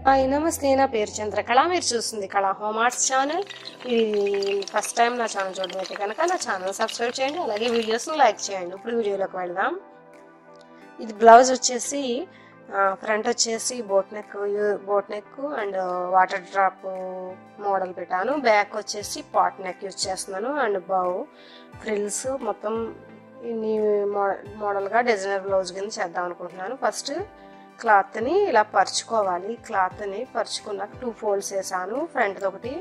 Hi నమస్తే, నా పేరు చంద్రకళ. మీరు చూస్తుంది కళా హోమ్ ఆర్ట్స్ ఛానల్. ఇది ఫస్ట్ టైం నా ఛానల్ చూడడం అయితే కనుక నా ఛానల్ సబ్స్క్రైబ్ చేయండి, అలాగే వీడియోస్ని లైక్ చేయండి. ఇప్పుడు వీడియోలోకి వెళ్దాం. ఇది బ్లౌజ్ వచ్చేసి ఫ్రంట్ వచ్చేసి boat neck and water drop model పెట్టాను. బ్యాక్ వచ్చేసి పాట్ నెక్ యూజ్ చేస్తున్నాను అండ్ బౌ ఫ్రిల్స్ మొత్తం ఇన్ని మోడల్గా డిజైనర్ బ్లౌజ్ కింద చేద్దాం అనుకుంటున్నాను. ఫస్ట్ క్లాత్ని ఇలా పరుచుకోవాలి. క్లాత్ని పరుచుకున్నాక 2 ఫోల్డ్స్ వేసాను. ఫ్రంట్ ఒకటి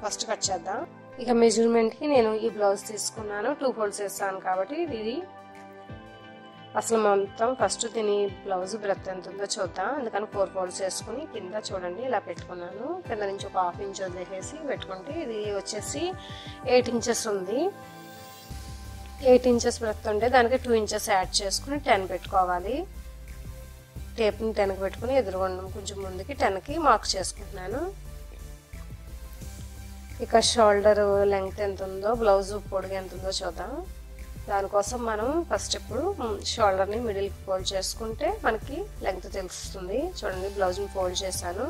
ఫస్ట్ కట్ చేద్దాం. ఇక మెజర్మెంట్కి నేను ఈ బ్లౌజ్ తీసుకున్నాను. 2 ఫోల్డ్స్ వేసాను కాబట్టి ఇది అసలు మొత్తం ఫస్ట్ దీని బ్లౌజ్ బ్రెత్ ఎంత ఉందో చూద్దాం. అందుకని 4 ఫోల్డ్స్ వేసుకుని కింద చూడండి ఇలా పెట్టుకున్నాను. కింద నుంచి ఒక 1/2 ఇంచ్ వదిలేసి పెట్టుకుంటే ఇది వచ్చేసి 8 ఇంచెస్ ఉంది. 8 ఇంచెస్ బ్రెత్ ఉంటే దానికి 2 ఇంచెస్ యాడ్ చేసుకుని 10 పెట్టుకోవాలి. టేప్ని 10కి పెట్టుకుని ఎదురుగుండం కొంచెం ముందుకి 10కి మార్క్ చేసుకుంటున్నాను. ఇక షోల్డర్ లెంగ్త్ ఎంత ఉందో, బ్లౌజ్ పొడుగు ఎంత ఉందో చూద్దాం. దానికోసం మనం ఫస్ట్ ఇప్పుడు షోల్డర్ని మిడిల్కి ఫోల్డ్ చేసుకుంటే మనకి లెంగ్త్ తెలుస్తుంది. చూడండి బ్లౌజ్ని ఫోల్డ్ చేశాను.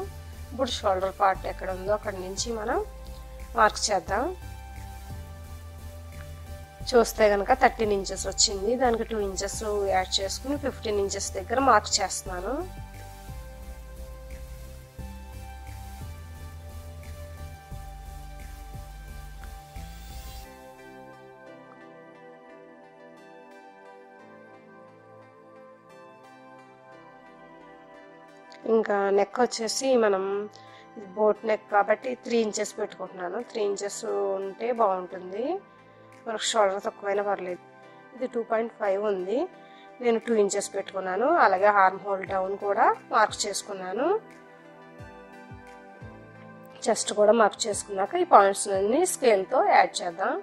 ఇప్పుడు షోల్డర్ పార్ట్ ఎక్కడ ఉందో అక్కడి నుంచి మనం మార్క్ చేద్దాం. చూస్తే కనుక 13 ఇంచెస్ వచ్చింది. దానికి 2 ఇంచెస్ యాడ్ చేసుకుని 15 ఇంచెస్ దగ్గర మార్క్ చేస్తున్నాను. ఇంకా నెక్ వచ్చేసి మనం బోట్ నెక్ కాబట్టి 3 ఇంచెస్ పెట్టుకుంటున్నాను. 3 ఇంచెస్ ఉంటే బాగుంటుంది. మనకు షోల్డర్ తక్కువైనా పర్లేదు. ఇది 2.5 ఉంది. నేను 2 ఇంచెస్ పెట్టుకున్నాను. అలాగే ఆర్మ్ హోల్ డౌన్ కూడా మార్క్ చేసుకున్నాను. చెస్ట్ కూడా మార్క్ చేసుకున్నాక ఈ పాయింట్స్ అన్ని స్కేల్తో యాడ్ చేద్దాం.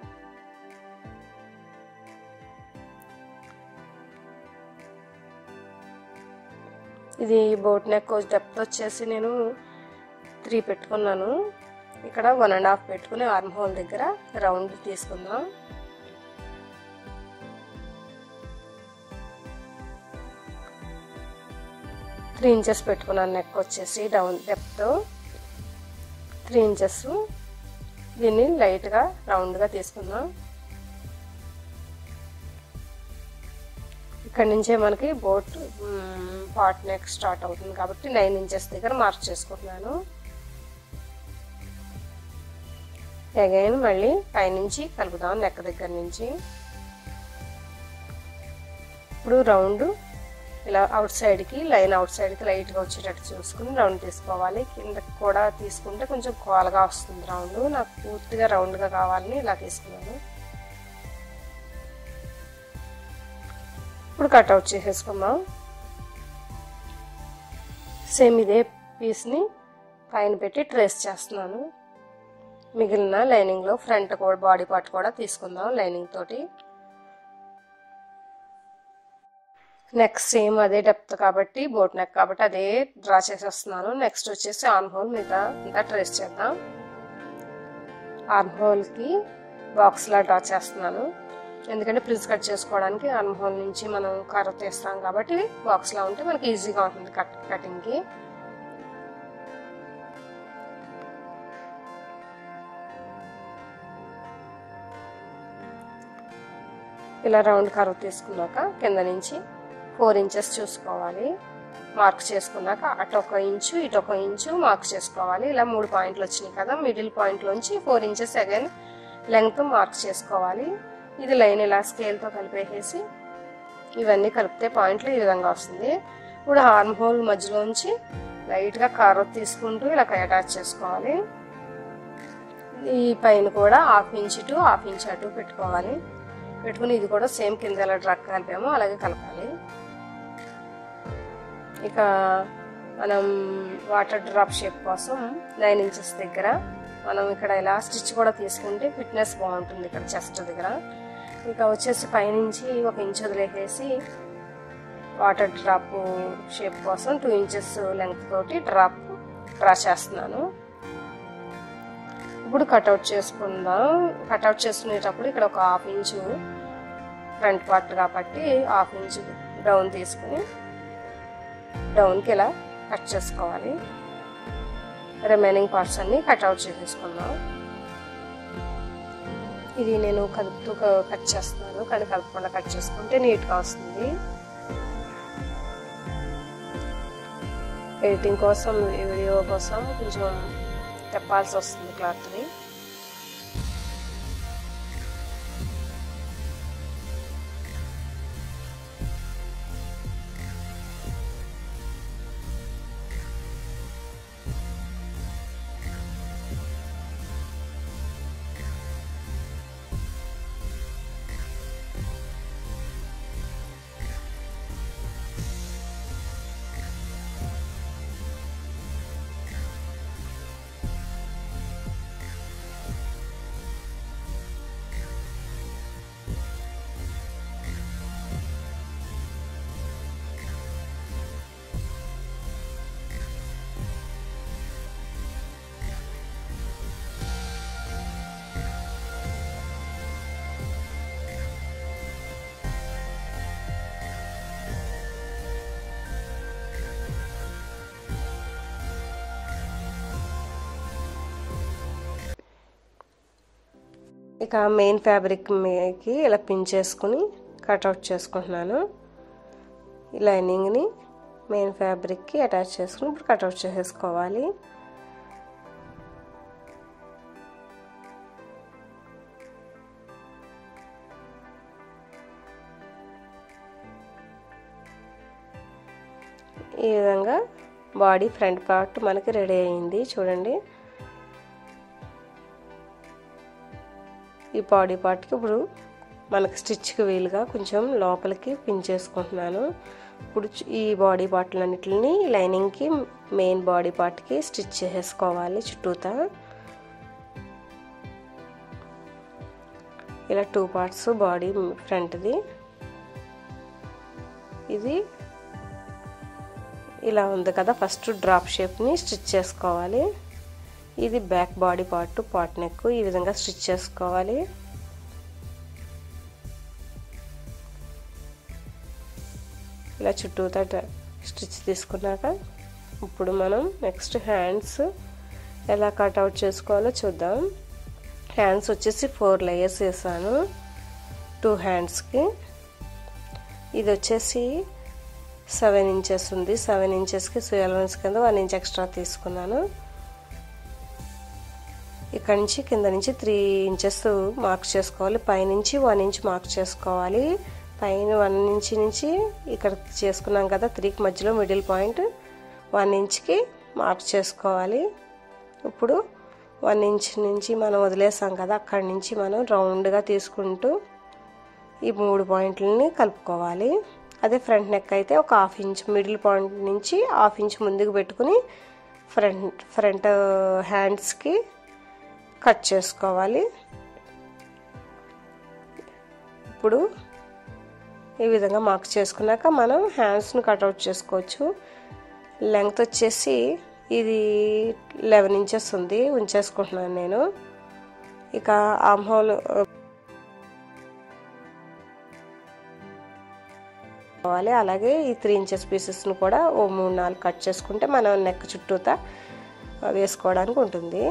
ఇది బోట్ నెక్ డెప్త్ వచ్చేసి నేను 3 పెట్టుకున్నాను. ఇక్కడ 1.5 పెట్టుకుని ఆర్మ్ హోల్ దగ్గర రౌండ్ తీసుకుందాం. త్రీ ఇంచెస్ పెట్టుకున్నాను. నెక్ వచ్చేసి డౌన్ డెప్త్ 3 ఇంచెస్. దీన్ని లైట్గా రౌండ్గా తీసుకుందాం. ఇక్కడ నుంచే మనకి పాట్ నెక్ స్టార్ట్ అవుతుంది కాబట్టి 9 ఇంచెస్ దగ్గర మార్క్ చేసుకుంటున్నాను. అగైన్ మళ్ళీ పైనుంచి కలుపుదాం నెక్ దగ్గర నుంచి. ఇప్పుడు రౌండ్ ఇలా అవుట్ సైడ్కి లైన్ అవుట్ సైడ్కి లైట్గా వచ్చేటట్టు చూసుకుని రౌండ్ తీసుకోవాలి. కిందకి కూడా తీసుకుంటే కొంచెం కోలగా వస్తుంది రౌండ్. నాకు పూర్తిగా రౌండ్గా కావాలని ఇలా తీసుకున్నాను. ఇప్పుడు కట్అవుట్ చేసేసుకుందాం. సేమ్ ఇదే పీస్ని పైన పెట్టి ట్రేస్ చేస్తున్నాను. మిగిలిన లైనింగ్లో ఫ్రంట్ కూడా బాడీ పార్ట్ కూడా తీసుకుందాం లైనింగ్ తోటి. నెక్ సేమ్ అదే డెప్త్ కాబట్టి బోట్ నెక్ కాబట్టి అదే డ్రా చేసేస్తున్నాను. నెక్స్ట్ వచ్చేసి ఆర్మ్ హోల్ మీద అంతా ట్రేస్ చేద్దాం. ఆర్మ్ హోల్కి బాక్స్లా డ్రా చేస్తున్నాను. ఎందుకంటే ప్రిన్స్ కట్ చేసుకోవడానికి ఆర్మ్ హోల్ నుంచి మనం కర్వ్ తీస్తాం కాబట్టి బాక్స్లా ఉంటే మనకి ఈజీగా ఉంటుంది కటింగ్కి. ఇలా రౌండ్ కర్వ్ తీసుకున్నాక కింద నుంచి 4 ఇంచెస్ చూసుకోవాలి. మార్క్ చేసుకున్నాక అటు 1 ఇంచు ఇటు 1 ఇంచు మార్క్ చేసుకోవాలి. ఇలా 3 పాయింట్లు వచ్చినాయి కదా, మిడిల్ పాయింట్లోంచి 4 ఇంచెస్ అగైన్ లెంగ్త్ మార్క్ చేసుకోవాలి. ఇది లైన్ ఇలా స్కేల్తో కలిపేసి ఇవన్నీ కలిపితే పాయింట్లు ఈ విధంగా వస్తుంది. ఇప్పుడు ఆర్మ్ హోల్ మధ్యలోంచి లైట్గా కర్వ్ తీసుకుంటూ ఇలా అటాచ్ చేసుకోవాలి. ఈ పైన కూడా 1/2 ఇంచ్ టు 1/2 ఇంచ్ అటు పెట్టుకోవాలి. పెట్టుకుని ఇది కూడా సేమ్ కింద ఎలా డ్రా కలిపామో అలాగే కలపాలి. ఇక మనం వాటర్ డ్రాప్ షేప్ కోసం 9 ఇంచెస్ దగ్గర మనం ఇక్కడ ఇలా స్టిచ్ కూడా తీసుకుంటే ఫిట్నెస్ బాగుంటుంది ఇక్కడ చెస్ట్ దగ్గర. ఇక వచ్చేసి పైనుంచి 1 ఇంచ్ వదిలేసి వాటర్ డ్రాప్ షేప్ కోసం 2 ఇంచెస్ లెంగ్త్ తోటి డ్రా చేస్తున్నాను. ఇప్పుడు కట్అవుట్ చేసుకుందాం. కట్అవుట్ చేసుకునేటప్పుడు ఇక్కడ ఒక 1/2 ఇంచు ఫ్రంట్ పార్ట్ కాబట్టి 1/2 ఇంచ్ డౌన్ తీసుకుని డౌన్కి ఇలా కట్ చేసుకోవాలి. రిమైనింగ్ పార్ట్స్ అన్ని కట్అవుట్ చేసేసుకుందాం. ఇది నేను కలుపుతూ కట్ చేస్తున్నాను, కానీ కలపకుండా కట్ చేసుకుంటే నీట్గా వస్తుంది. ఎడిటింగ్ కోసం, వీడియో కోసం కొంచెం తెప్పాల్సి వస్తుంది క్లాత్ని. ఇక మెయిన్ ఫ్యాబ్రిక్ మీదకి ఇలా పిన్ చేసుకుని కట్అవుట్ చేసుకుంటున్నాను. ఈ లైనింగ్ని మెయిన్ ఫ్యాబ్రిక్కి అటాచ్ చేసుకుని ఇప్పుడు కట్అవుట్ చేసేసుకోవాలి. ఈ విధంగా బాడీ ఫ్రంట్ పార్ట్ మనకి రెడీ అయింది చూడండి. ఈ బాడీ పార్ట్కి ఇప్పుడు మనకి స్టిచ్కి వీలుగా కొంచెం లోపలికి పిన్ చేసుకుంటున్నాను. ఇప్పుడు ఈ బాడీ పార్ట్లన్నిటిని లైనింగ్కి మెయిన్ బాడీ పార్ట్కి స్టిచ్ చేసేసుకోవాలి చుట్టూతా. ఇలా 2 పార్ట్స్ బాడీ ఫ్రంట్ది. ఇది ఇలా ఉంది కదా, ఫస్ట్ డ్రాప్ షేప్ని స్టిచ్ చేసుకోవాలి. ఇది back body part, pot neck ఈ విధంగా స్టిచ్ చేసుకోవాలి. ఇలా చుట్టూతా స్టిచ్ తీసుకున్నాక ఇప్పుడు మనం నెక్స్ట్ హ్యాండ్స్ ఎలా కట్అవుట్ చేసుకోవాలో చూద్దాం. హ్యాండ్స్ వచ్చేసి 4 లేయర్స్ వేసాను 2 హ్యాండ్స్కి. ఇది వచ్చేసి 7 ఇంచెస్ ఉంది. 7 ఇంచెస్కి సూయలవెన్స్ కింద 1 ఇంచ్ ఎక్స్ట్రా తీసుకున్నాను. ఇక్కడ నుంచి కింద నుంచి 3 ఇంచెస్ మార్క్ చేసుకోవాలి. పైనుంచి 1 ఇంచ్ మార్క్ చేసుకోవాలి. పైన 1 ఇంచ్ నుంచి ఇక్కడ చేసుకున్నాం కదా 3కి మధ్యలో మిడిల్ పాయింట్ 1 ఇంచ్కి మార్క్ చేసుకోవాలి. ఇప్పుడు 1 ఇంచ్ నుంచి మనం వదిలేసాం కదా, అక్కడి నుంచి మనం రౌండ్గా తీసుకుంటూ ఈ 3 పాయింట్లని కలుపుకోవాలి. అదే ఫ్రంట్ నెక్ అయితే ఒక 1/2 ఇంచ్ మిడిల్ పాయింట్ నుంచి 1/2 ఇంచ్ ముందుకు పెట్టుకుని ఫ్రంట్ హ్యాండ్స్కి కట్ చేసుకోవాలి. ఇప్పుడు ఈ విధంగా మార్క్ చేసుకున్నాక మనం హ్యాండ్స్ని కట్అవుట్ చేసుకోవచ్చు. లెంగ్త్ వచ్చేసి ఇది 11 ఇంచెస్ ఉంది, ఉంచేసుకుంటున్నాను నేను. ఇక ఆర్మ్ హోల్ అలాగే ఈ 3 ఇంచెస్ పీసెస్ను కూడా ఓ 3-4 కట్ చేసుకుంటే మనం నెక్ చుట్టూతా వేసుకోవడానికి ఉంటుంది.